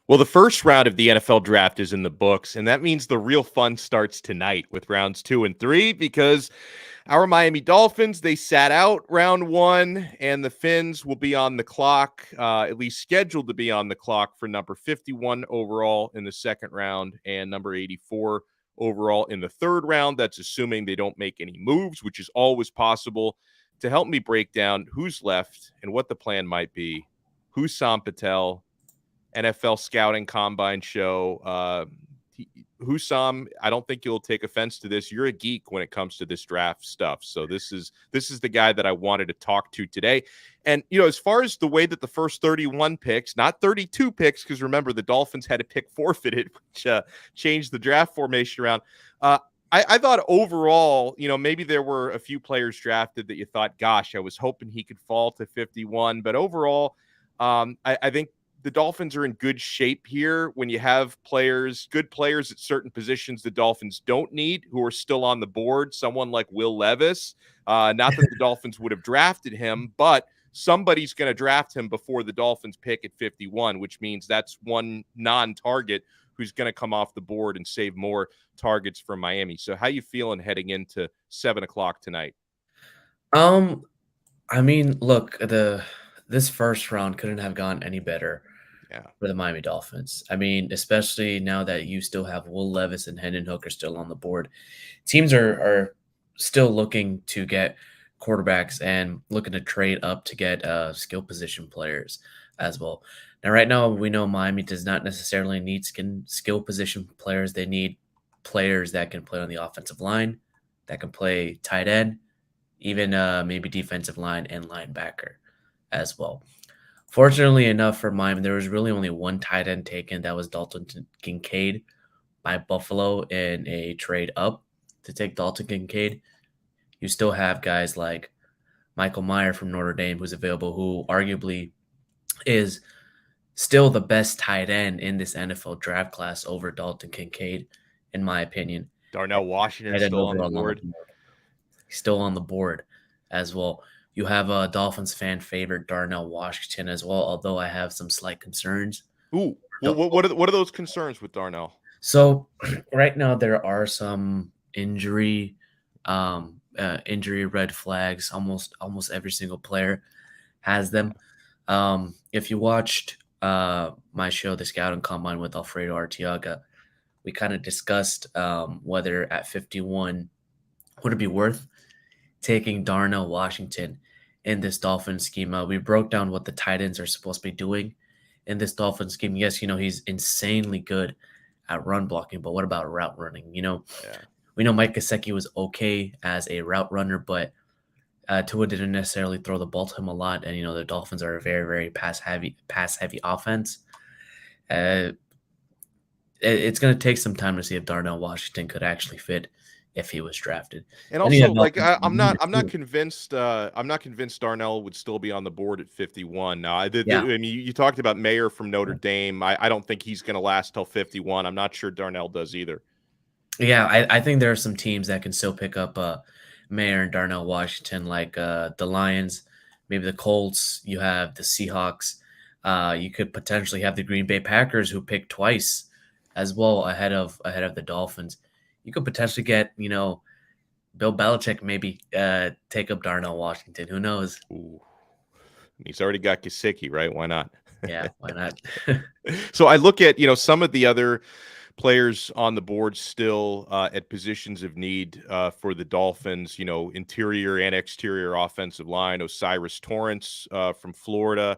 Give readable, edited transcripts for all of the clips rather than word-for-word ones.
Well, the first round of the NFL draft is in the books, and that means the real fun starts tonight with rounds 2 and 3 because our Miami Dolphins, they sat out round 1, and the Fins will be on the clock, at least scheduled to be on the clock for number 51 overall in the second round and number 84 overall in the third round. That's assuming they don't make any moves, which is always possible. To help me break down who's left and what the plan might be, Hussam Patel, NFL Scouting Combine show. Hussam, I don't think you'll take offense to this. You're a geek when it comes to this draft stuff. So this is the guy that I wanted to talk to today. And as far as the way that the first 31 picks, not 32 picks, because remember the Dolphins had a pick forfeited, which changed the draft formation around. I thought overall, maybe there were a few players drafted that you thought, gosh, I was hoping he could fall to 51. But overall, I think the Dolphins are in good shape here when you have good players at certain positions the Dolphins don't need who are still on the board. Someone like Will Levis, not that the Dolphins would have drafted him, but somebody's going to draft him before the Dolphins pick at 51, which means that's one non-target who's going to come off the board and save more targets for Miami. So how you feeling heading into 7 o'clock tonight? Um, I mean, look, this first round couldn't have gone any better Yeah. for the Miami Dolphins. I mean, especially now that you still have Will Levis and Hendon Hooker still on the board. Teams are still looking to get quarterbacks and looking to trade up to get skill position players as well. Now, right now, we know Miami does not necessarily need skill position players. They need players that can play on the offensive line, that can play tight end, even maybe defensive line and linebacker as well. Fortunately enough for Miami, there was really only one tight end taken. That was Dalton Kincaid by Buffalo in a trade up to take Dalton Kincaid. You still have guys like Michael Mayer from Notre Dame who's available, who arguably is still the best tight end in this NFL draft class over Dalton Kincaid, in my opinion. Darnell Washington Tight end still on the overall on the board. board. He's still on the board as well. You have a Dolphins fan favorite, Darnell Washington, as well, although I have some slight concerns. Ooh, well, what are those concerns with Darnell? So right now there are some injury red flags. Almost every single player has them. If you watched my show, The Scouting Combine with Alfredo Arteaga, we kind of discussed whether at 51 would it be worth taking Darnell Washington in this Dolphin schema. We broke down what the tight ends are supposed to be doing in this Dolphin scheme. Yes, he's insanely good at run blocking, but what about route running? Yeah. We know Mike Gesicki was okay as a route runner, but Tua didn't necessarily throw the ball to him a lot, and the Dolphins are a very, very pass heavy offense. It's going to take some time to see if Darnell Washington could actually fit if he was drafted. And Then you also, have like, Dolphins I'm not convinced. I'm not convinced Darnell would still be on the board at 51. Now, Yeah. I mean, you talked about Mayer from Notre Dame. I don't think he's going to last till 51. I'm not sure Darnell does either. Yeah, I think there are some teams that can still pick up Mayer and Darnell Washington, like the Lions, maybe the Colts. You have the Seahawks. You could potentially have the Green Bay Packers, who picked twice as well ahead of the Dolphins. You could potentially get Bill Belichick maybe take up Darnell Washington. Who knows? Ooh. He's already got Gesicki, right? Why not? Yeah, why not? So I look at some of the other players on the board still at positions of need for the Dolphins. Interior and exterior offensive line. Osiris Torrance from Florida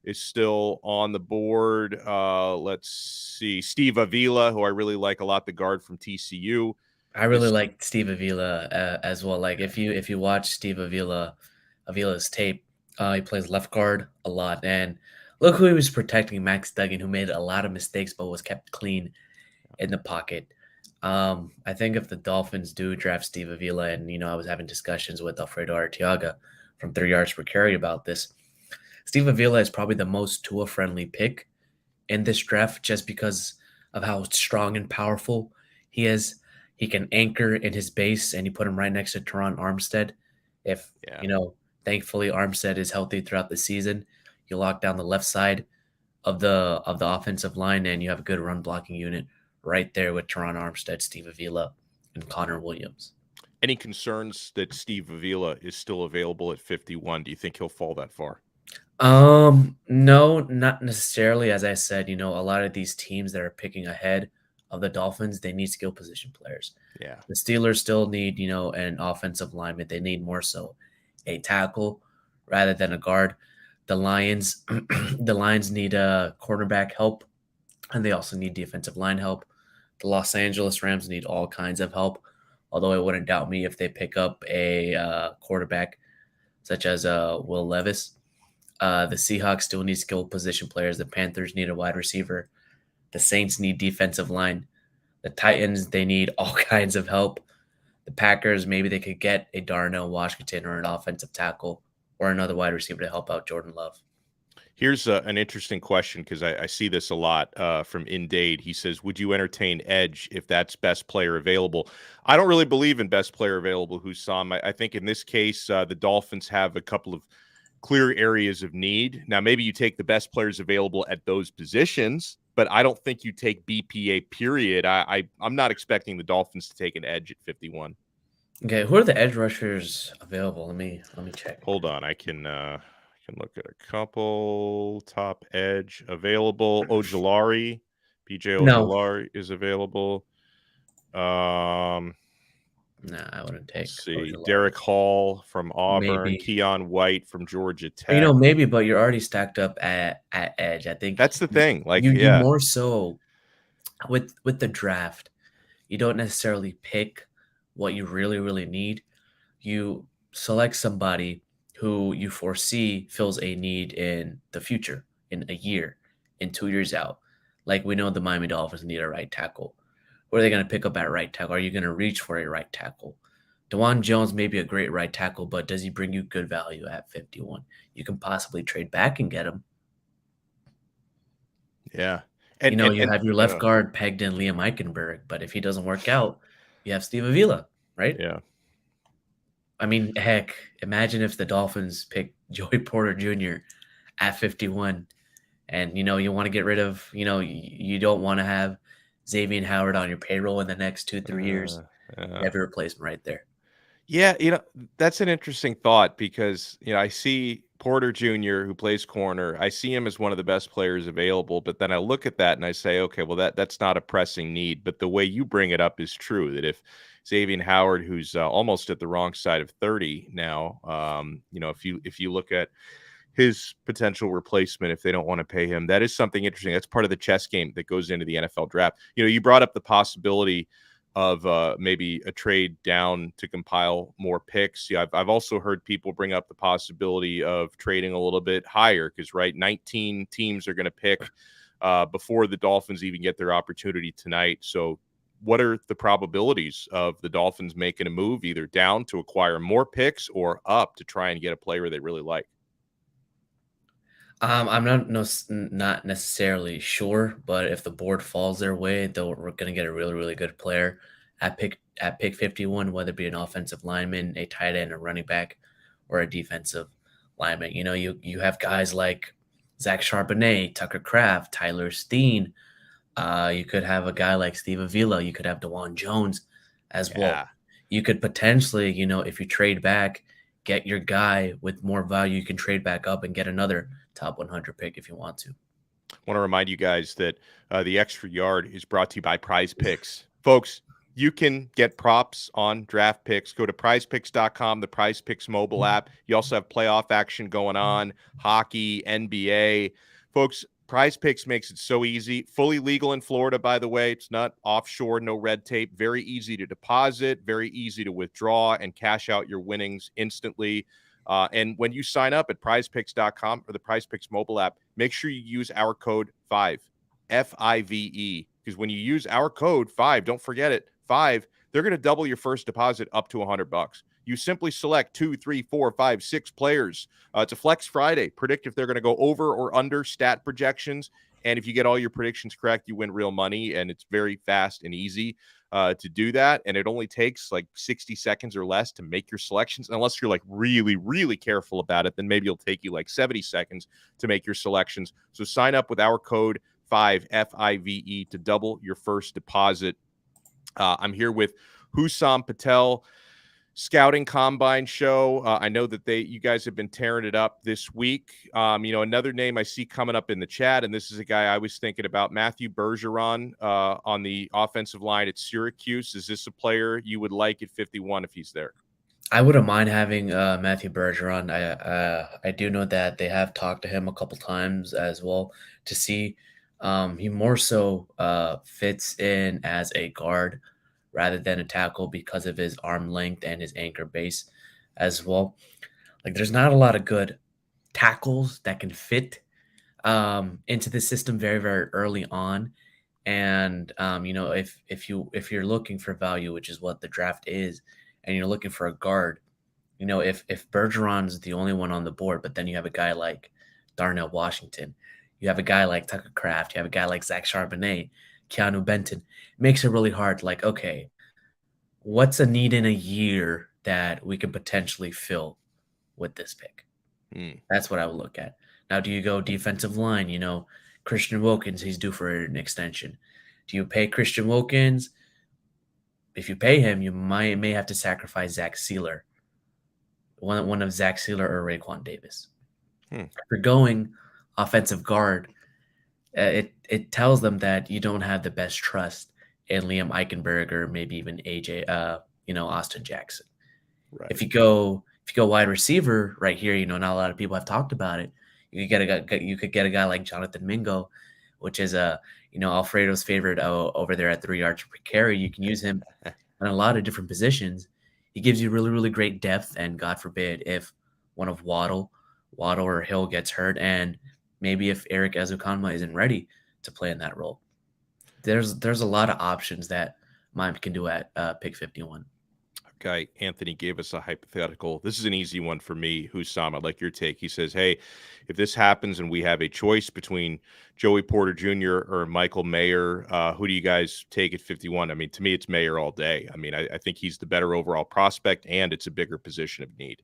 is still on the board. Let's see, Steve Avila, who I really like a lot, the guard from TCU. I really Is like Steve Avila as well. Like if you watch Steve Avila's tape, he plays left guard a lot, and look who he was protecting, Max Duggan, who made a lot of mistakes but was kept clean in the pocket. I think if the Dolphins do draft Steve Avila, and I was having discussions with Alfredo Arteaga from 3 Yards Per Carry about this, Steve Avila is probably the most Tua friendly pick in this draft just because of how strong and powerful he is. He can anchor in his base, and you put him right next to Teron Armstead. If, Yeah. thankfully Armstead is healthy throughout the season, you lock down the left side of the offensive line, and you have a good run blocking unit right there with Teron Armstead, Steve Avila, and Connor Williams. Any concerns that Steve Avila is still available at 51? Do you think he'll fall that far? No, not necessarily. As I said, a lot of these teams that are picking ahead of the Dolphins, they need skill position players. Yeah. The Steelers still need, an offensive lineman. They need more so a tackle rather than a guard. The Lions, the Lions need a cornerback help, and they also need defensive line help. The Los Angeles Rams need all kinds of help. Although it wouldn't doubt me if they pick up a quarterback such as Will Levis. The Seahawks still need skilled position players. The Panthers need a wide receiver. The Saints need defensive line. The Titans, they need all kinds of help. The Packers, maybe they could get a Darnell Washington or an offensive tackle or another wide receiver to help out Jordan Love. Here's an interesting question because I see this a lot from Indade. He says, would you entertain edge if that's best player available? I don't really believe in best player available, Hussam. I think in this case, the Dolphins have a couple of clear areas of need. Now, maybe you take the best players available at those positions, but I don't think you take BPA, period. I'm not expecting the Dolphins to take an edge at 51. Okay, who are the edge rushers available? Let me check. Hold on, I can look at a couple top edge available. Ojolari, PJ No. Ojolari is available. Nah, I wouldn't take. Let's see, Ojolari. Derek Hall from Auburn, Maybe. Keon White from Georgia Tech. Maybe, but you're already stacked up at edge. I think That's the thing. Like, you yeah, more so with the draft, you don't necessarily pick what you really, really need. You select somebody who you foresee fills a need in the future, in a year, in 2 years out. Like we know the Miami Dolphins need a right tackle. What are they going to pick up at right tackle? Are you going to reach for a right tackle? DeJuan Jones may be a great right tackle, but does he bring you good value at 51? You can possibly trade back and get him. yeah. And you have your left guard pegged in Liam Eichenberg, but if he doesn't work out, you have Steve Avila, right? Yeah. I mean, heck, imagine if the Dolphins pick Joey Porter Jr. at 51 and, you want to get rid of, you don't want to have Xavier Howard on your payroll in the next 2-3 years. You have your replacement right there. Yeah, that's an interesting thought because, I see Porter Jr., who plays corner. I see him as one of the best players available, but then I look at that and I say, okay, well, that's not a pressing need. But the way you bring it up is true, that if Xavier Howard, who's almost at the wrong side of 30 now, if you look at his potential replacement, if they don't want to pay him, that is something interesting. That's part of the chess game that goes into the NFL draft. You brought up the possibility of maybe a trade down to compile more picks. Yeah, I've also heard people bring up the possibility of trading a little bit higher because, right, 19 teams are going to pick before the Dolphins even get their opportunity tonight. So what are the probabilities of the Dolphins making a move either down to acquire more picks or up to try and get a player they really like? I'm not necessarily sure, but if the board falls their way, we're going to get a really, really good player at pick 51, whether it be an offensive lineman, a tight end, a running back, or a defensive lineman. You have guys like Zach Charbonnet, Tucker Kraft, Tyler Steen. You could have a guy like Steve Avila. You could have DeJuan Jones as well. You could potentially, if you trade back, get your guy with more value. You can trade back up and get another top 100 pick if you want to. I want to remind you guys that the Extra Yard is brought to you by Prize Picks. Folks, you can get props on draft picks. Go to prizepicks.com, the Prize Picks mobile app. You also have playoff action going on, hockey, NBA. Folks, Prize Picks makes it so easy. Fully legal in Florida, by the way. It's not offshore, no red tape. Very easy to deposit, very easy to withdraw and cash out your winnings instantly. And when you sign up at prizepicks.com or the PrizePicks mobile app, make sure you use our code 5, F-I-V-E, because when you use our code 5, don't forget it, 5, they're going to double your first deposit up to $100. You simply select 2, 3, 4, 5, 6 players. It's a Flex Friday. Predict if they're going to go over or under stat projections. And if you get all your predictions correct, you win real money. And it's very fast and easy to do that. And it only takes like 60 seconds or less to make your selections. And unless you're like really, really careful about it, then maybe it'll take you like 70 seconds to make your selections. So sign up with our code 5 FIVE to double your first deposit. I'm here with Hussam Patel, Scouting Combine Show. I know that you guys have been tearing it up this week. Another name I see coming up in the chat, and this is a guy I was thinking about, Matthew Bergeron on the offensive line at Syracuse. Is this a player you would like at 51 if he's there? I wouldn't mind having Matthew Bergeron. I do know that they have talked to him a couple times as well to see. He more so fits in as a guard rather than a tackle because of his arm length and his anchor base as well. Like, there's not a lot of good tackles that can fit into the system very, very early on. And if you're looking for value, which is what the draft is, and you're looking for a guard, if Bergeron's the only one on the board, but then you have a guy like Darnell Washington, you have a guy like Tucker Kraft, you have a guy like Zach Charbonnet, Keanu Benton, it makes it really hard. Like, okay, what's a need in a year that we can potentially fill with this pick? That's what I would look at. Now, do you go defensive line? Christian Wilkins, he's due for an extension. Do you pay Christian Wilkins? If you pay him, you may have to sacrifice Zach Sealer, one of Zach Sealer or Raekwon Davis. If you're going offensive guard, it tells them that you don't have the best trust in Liam Eichenberger, maybe even AJ, Austin Jackson. Right. If you go wide receiver right here, not a lot of people have talked about it. You could get a guy like Jonathan Mingo, which is Alfredo's favorite over there at 3 yards per carry. You can use him in a lot of different positions. He gives you really, really great depth, and God forbid if one of Waddle or Hill gets hurt, and maybe if Eric Ezukanma isn't ready to play in that role. There's a lot of options that Miami can do at pick 51. Okay, Anthony gave us a hypothetical. This is an easy one for me, Hussam. I'd like your take. He says, hey, if this happens and we have a choice between Joey Porter Jr. or Michael Mayer, who do you guys take at 51? I mean, to me, it's Mayer all day. I mean, I think he's the better overall prospect, and it's a bigger position of need.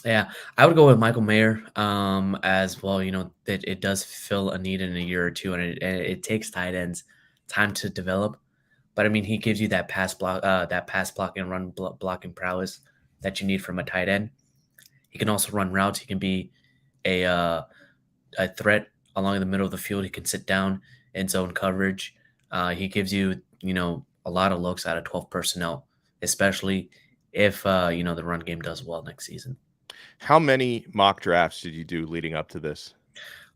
Yeah, I would go with Michael Mayer as well. It does fill a need in a year or two, and it takes tight ends time to develop. But I mean, he gives you that pass block and run blocking prowess that you need from a tight end. He can also run routes. He can be a threat along the middle of the field. He can sit down in zone coverage. He gives you a lot of looks out of 12 personnel, especially if the run game does well next season. How many mock drafts did you do leading up to this?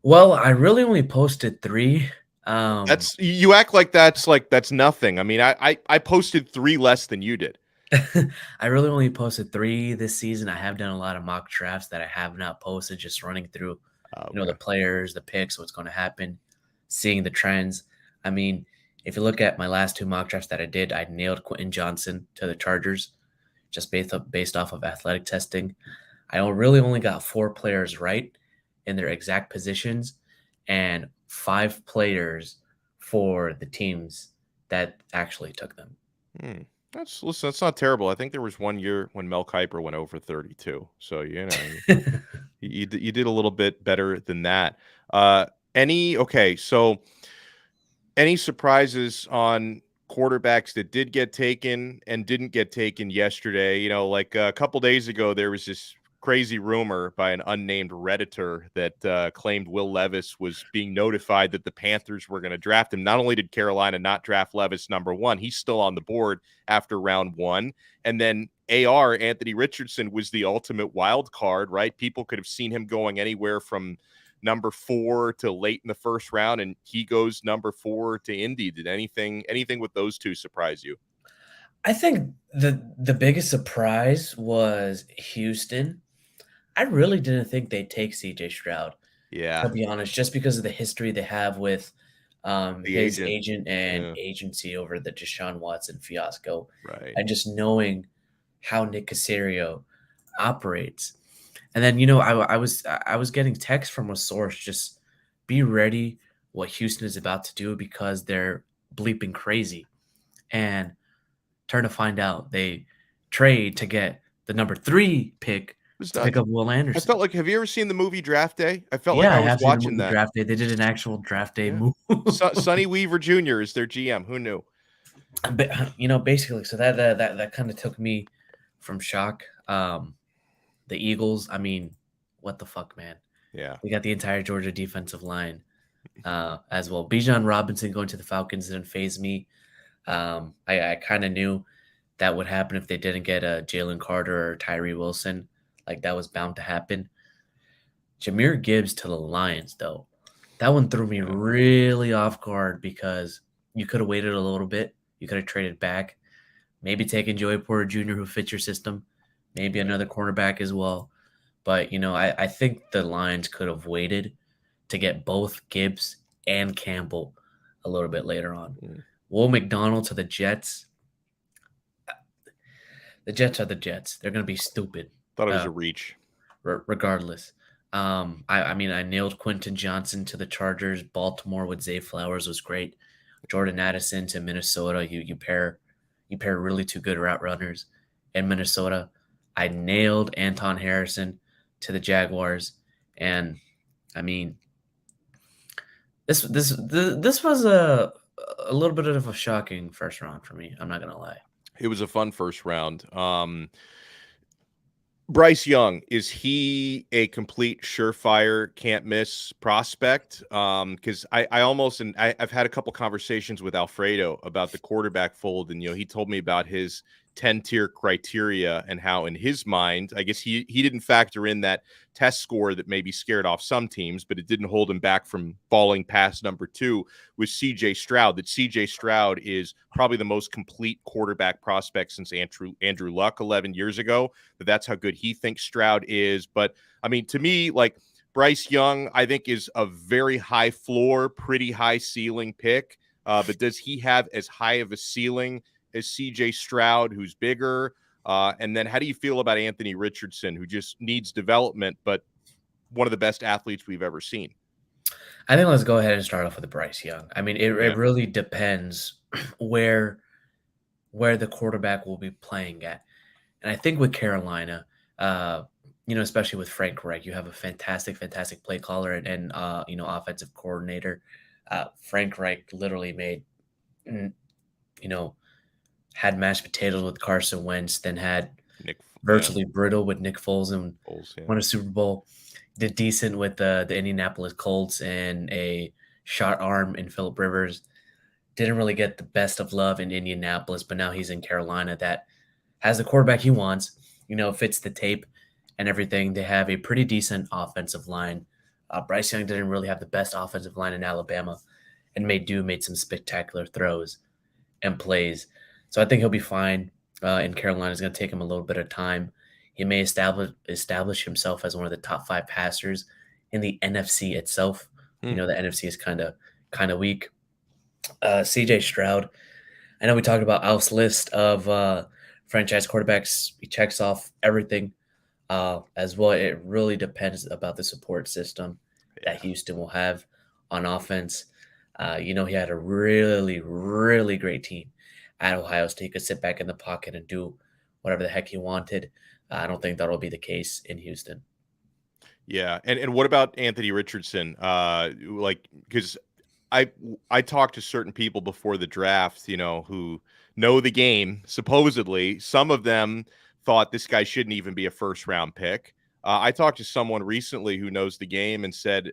Well, I really only posted 3. That's you act like that's nothing. I mean, I posted 3 less than you did. I really only posted 3 this season. I have done a lot of mock drafts that I have not posted, just running through the players, the picks, what's going to happen, seeing the trends. I mean, if you look at my last 2 mock drafts that I did, I nailed Quentin Johnson to the Chargers just based off of athletic testing. I really only got 4 players right in their exact positions and 5 players for the teams that actually took them. That's not terrible. I think there was one year when Mel Kiper went over 32. So, you did a little bit better than that. So any surprises on quarterbacks that did get taken and didn't get taken yesterday? Like a couple days ago, there was this crazy rumor by an unnamed Redditor that claimed Will Levis was being notified that the Panthers were going to draft him. Not only did Carolina not draft Levis number 1, he's still on the board after round 1. And then Anthony Richardson was the ultimate wild card, right? People could have seen him going anywhere from number 4 to late in the first round, and he goes number 4 to Indy. Did anything with those 2 surprise you? I think the biggest surprise was Houston. I really didn't think they'd take CJ Stroud. Yeah. To be honest, just because of the history they have with his agent and Yeah. agency over the Deshaun Watson fiasco. Right. And just knowing how Nick Caserio operates. And then I was getting texts from a source, just be ready what Houston is about to do because they're bleeping crazy. And turn to find out they trade to get the number 3 pick It's to pick nuts. up Will I Anderson. felt like, have you ever seen the movie Draft Day? I felt like Yeah, I I was have seen the watching movie that. Draft Day. They did an actual draft day Yeah. move. Sonny Weaver Jr. is their GM. Who knew? But, basically, so that kind of took me from shock. The Eagles, I mean, what the fuck, man? Yeah. We got the entire Georgia defensive line as well. Bijan Robinson going to the Falcons didn't phase me. I kind of knew that would happen if they didn't get a Jalen Carter or Tyree Wilson. Like that was bound to happen. Jahmyr Gibbs to the Lions, though. That one threw me Yeah. really off guard because you could have waited a little bit. You could have traded back, maybe taken Joey Porter Jr., who fits your system, maybe Yeah. another cornerback as well. But, I think the Lions could have waited to get both Gibbs and Campbell a little bit later on. Mm. Will McDonald to the Jets. The Jets are the Jets. They're going to be stupid. Thought it was a reach. Regardless. I mean, I nailed Quentin Johnson to the Chargers. Baltimore with Zay Flowers was great. Jordan Addison to Minnesota. You pair really two good route runners in Minnesota. I nailed Anton Harrison to the Jaguars, and I mean, this was a little bit of a shocking first round for me. I'm not gonna lie. It was a fun first round. Bryce Young, is he a complete surefire, can't miss prospect? Because I almost, and I've had a couple conversations with Alfredo about the quarterback fold, and he told me about his 10-tier criteria and how in his mind, I guess he didn't factor in that test score that maybe scared off some teams, but it didn't hold him back from falling past number 2 with CJ Stroud. That CJ Stroud is probably the most complete quarterback prospect since Andrew Luck 11 years ago. That's how good he thinks Stroud is. But I mean, to me, like Bryce Young, I think is a very high floor, pretty high ceiling pick. But does he have as high of a ceiling as CJ Stroud, who's bigger? And then how do you feel about Anthony Richardson, who just needs development, but one of the best athletes we've ever seen? I think let's go ahead and start off with Bryce Young. I mean, it really depends where the quarterback will be playing at. And I think with Carolina, especially with Frank Reich, you have a fantastic play caller and offensive coordinator. Frank Reich literally made, had mashed potatoes with Carson Wentz, then had virtually brittle with Nick Foles and won a Super Bowl. Did decent with the Indianapolis Colts and a shot arm in Phillip Rivers. Didn't really get the best of love in Indianapolis, but now he's in Carolina that has the quarterback he wants, fits the tape and everything. They have a pretty decent offensive line. Bryce Young didn't really have the best offensive line in Alabama and made some spectacular throws and plays. So I think he'll be fine in Carolina. It's going to take him a little bit of time. He may establish himself as one of the top 5 passers in the NFC itself. The NFC is kind of weak. CJ Stroud, I know we talked about Alf's list of franchise quarterbacks. He checks off everything as well. It really depends about the support system that Houston will have on offense. He had a really, really great team at Ohio State. He could sit back in the pocket and do whatever the heck he wanted. I don't think that'll be the case in Houston. Yeah, and what about Anthony Richardson? Because I talked to certain people before the draft, who know the game. Supposedly, some of them thought this guy shouldn't even be a first-round pick. I talked to someone recently who knows the game and said,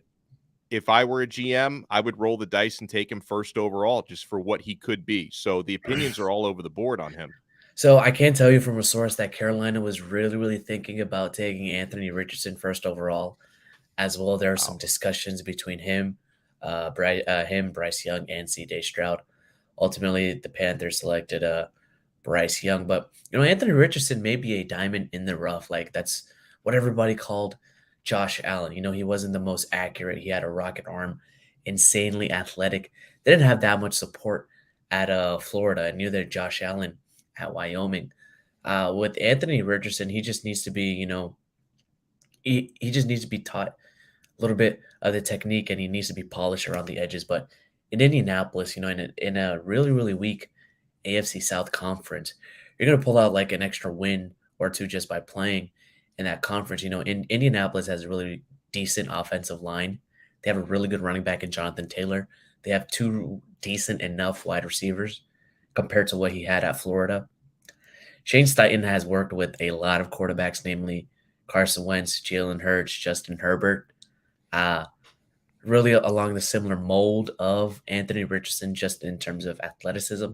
if I were a GM, I would roll the dice and take him first overall just for what he could be. So the opinions are all over the board on him. So I can tell you from a source that Carolina was really, really thinking about taking Anthony Richardson first overall. As well, there are some discussions between him, Bryce Young, and C.J. Stroud. Ultimately, the Panthers selected Bryce Young, but Anthony Richardson may be a diamond in the rough. Like that's what everybody called Josh Allen. He wasn't the most accurate. He had a rocket arm, insanely athletic. They didn't have that much support at Florida, and neither did Josh Allen at Wyoming. With Anthony Richardson, he just needs to be, he just needs to be taught a little bit of the technique, and he needs to be polished around the edges. But in Indianapolis, in a really, really weak AFC South conference, you're going to pull out like an extra win or two just by playing in that conference. In Indianapolis has a really decent offensive line. They have a really good running back in Jonathan Taylor. They have two decent enough wide receivers compared to what he had at Florida. Shane Steichen has worked with a lot of quarterbacks, namely Carson Wentz, Jalen Hurts, Justin Herbert, uh, really along the similar mold of Anthony Richardson, just in terms of athleticism.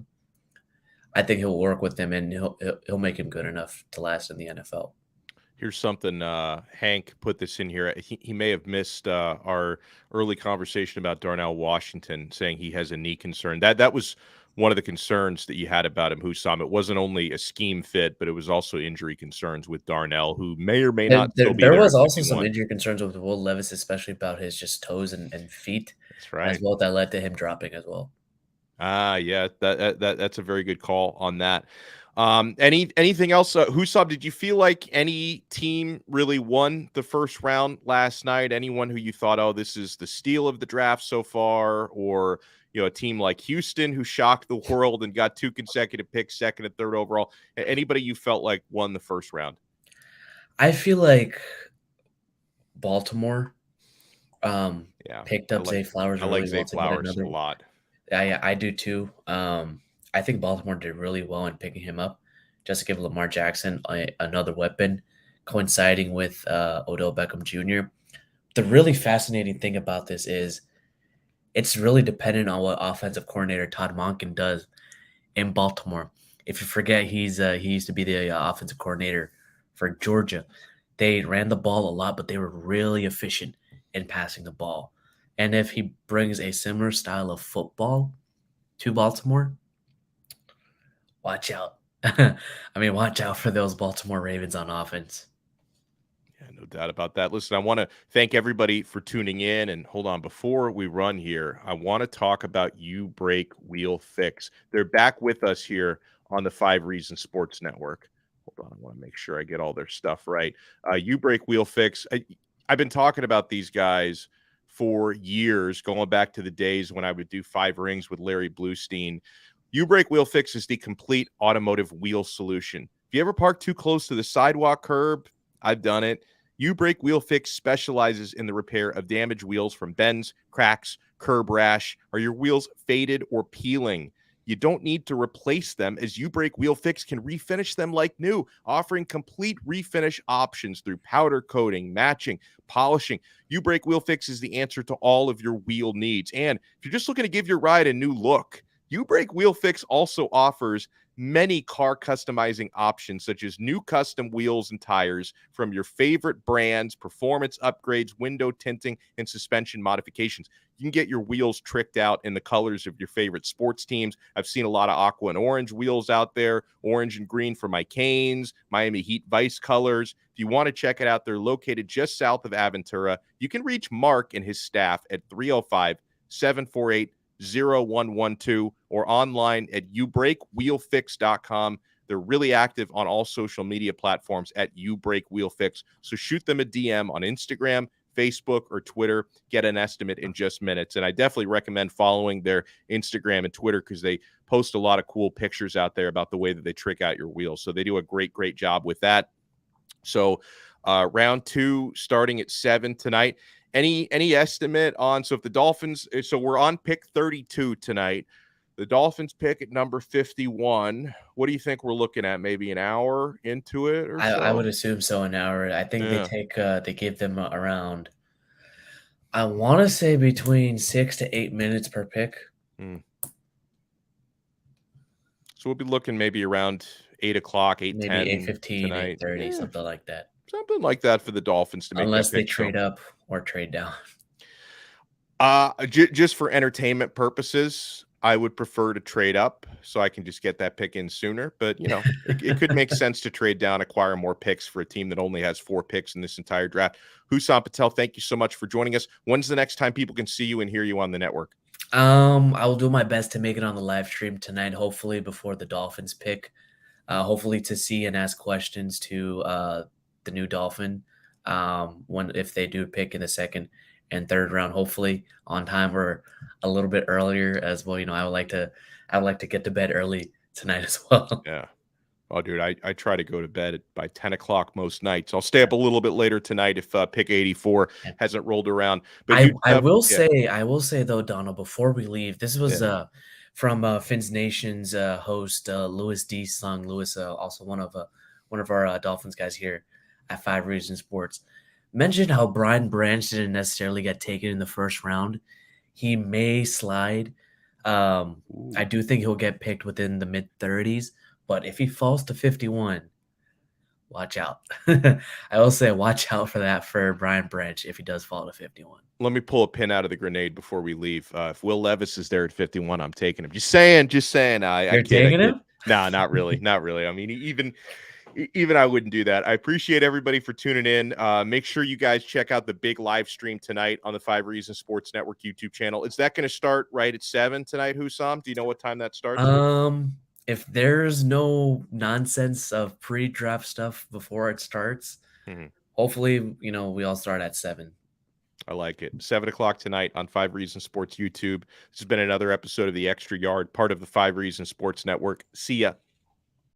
I think he'll work with them, and he'll make him good enough to last in the NFL. Here's something Hank put this in here. He may have missed our early conversation about Darnell Washington, saying he has a knee concern. That was one of the concerns that you had about him, Hussam. It wasn't only a scheme fit, but it was also injury concerns with Darnell, who may or may not still be There there was at also some 51. injury concerns with Will Levis, especially about his just toes and feet That's as right. well, that led to him dropping as well. Yeah, that's a very good call on that. Anything else? Hussam, did you feel like any team really won the first round last night? Anyone who you thought, oh, this is the steal of the draft so far, or a team like Houston who shocked the world and got 2 consecutive picks, second and third overall? Anybody you felt like won the first round? I feel like Baltimore Yeah, picked up Zay Flowers I like really Zay well to get Flowers a another. lot. I do too. I think Baltimore did really well in picking him up, just to give Lamar Jackson another weapon, coinciding with Odell Beckham Jr. The really fascinating thing about this is it's really dependent on what offensive coordinator Todd Monken does in Baltimore. If you forget, he used to be the offensive coordinator for Georgia. They ran the ball a lot, but they were really efficient in passing the ball. And if he brings a similar style of football to Baltimore, watch out. Watch out for those Baltimore Ravens on offense. Yeah, no doubt about that. Listen, I want to thank everybody for tuning in. And hold on, before we run here, I want to talk about You Break Wheel Fix. They're back with us here on the 5 Reasons Sports Network. Hold on, I want to make sure I get all their stuff right. You Break Wheel Fix. I've been talking about these guys for years, going back to the days when I would do 5 Rings with Larry Bluestein. You Break Wheel Fix is the complete automotive wheel solution. If you ever park too close to the sidewalk curb, I've done it. You Break Wheel Fix specializes in the repair of damaged wheels from bends, cracks, curb rash. Are your wheels faded or peeling? You don't need to replace them, as You Break Wheel Fix can refinish them like new, offering complete refinish options through powder coating, matching, polishing. You Break Wheel Fix is the answer to all of your wheel needs. And if you're just looking to give your ride a new look, You Break Wheel Fix also offers many car customizing options, such as new custom wheels and tires from your favorite brands, performance upgrades, window tinting, and suspension modifications. You can get your wheels tricked out in the colors of your favorite sports teams. I've seen a lot of aqua and orange wheels out there, orange and green for my Canes, Miami Heat Vice colors. If you want to check it out, they're located just south of Aventura. You can reach Mark and his staff at 305-748-0112 or online at youbreakwheelfix.com. They're really active on all social media platforms at YouBreakWheelFix. So shoot them a DM on Instagram, Facebook, or Twitter. Get an estimate in just minutes. And I definitely recommend following their Instagram and Twitter because they post a lot of cool pictures out there about the way that they trick out your wheels. So they do a great, great job with that. So round 2 starting at 7 tonight. Any estimate on, so if the Dolphins, so we're on pick 32 tonight. The Dolphins pick at number 51. What do you think we're looking at? Maybe an hour into it or so? I would assume so, an hour. I think Yeah. they give them around, I want to say, between 6 to 8 minutes per pick. So we'll be looking maybe around 8 o'clock, 8:10 Maybe 8:15, tonight. 8:30, something like that. Something like that for the Dolphins to make Unless that they pick. trade up or trade down. Just for entertainment purposes, I would prefer to trade up so I can just get that pick in sooner. But, it could make sense to trade down, acquire more picks for a team that only has 4 picks in this entire draft. Hussam Patel, thank you so much for joining us. When's the next time people can see you and hear you on the network? I will do my best to make it on the live stream tonight, hopefully before the Dolphins pick. hopefully to see and ask questions to the new Dolphin when if they do pick in the second and third round, hopefully on time or a little bit earlier as well. I would like to get to bed early tonight as well. Yeah. Oh, dude, I try to go to bed by 10 o'clock most nights. I'll stay up a little bit later tonight if pick 84 Yeah. hasn't rolled around. But I huge I stuff. will Yeah. say I will say though, Donald, before we leave, this was Yeah. from Fins Nation's host Louis D. Sung. Louis, also one of our Dolphins guys here at Five Reasons Sports, mentioned how Brian Branch didn't necessarily get taken in the first round. He may slide. I Ooh. do think he'll get picked within the mid 30s, but if he falls to 51, watch out. I will say watch out for that for Brian Branch if he does fall to 51. Let me pull a pin out of the grenade before we leave. If Will Levis is there at 51, I'm taking him. Just saying, just saying. I You're kid, I taking kid. him? Nah, not really, not really. I mean, even I wouldn't do that. I appreciate everybody for tuning in. Make sure you guys check out the big live stream tonight on the Five Reasons Sports Network YouTube channel. Is that going to start right at 7 tonight, Hussam? Do you know what time that starts? If there's no nonsense of pre-draft stuff before it starts, Mhm. hopefully, we all start at 7. I like it. 7 o'clock tonight on Five Reasons Sports YouTube. This has been another episode of The Extra Yard, part of the Five Reasons Sports Network. See ya.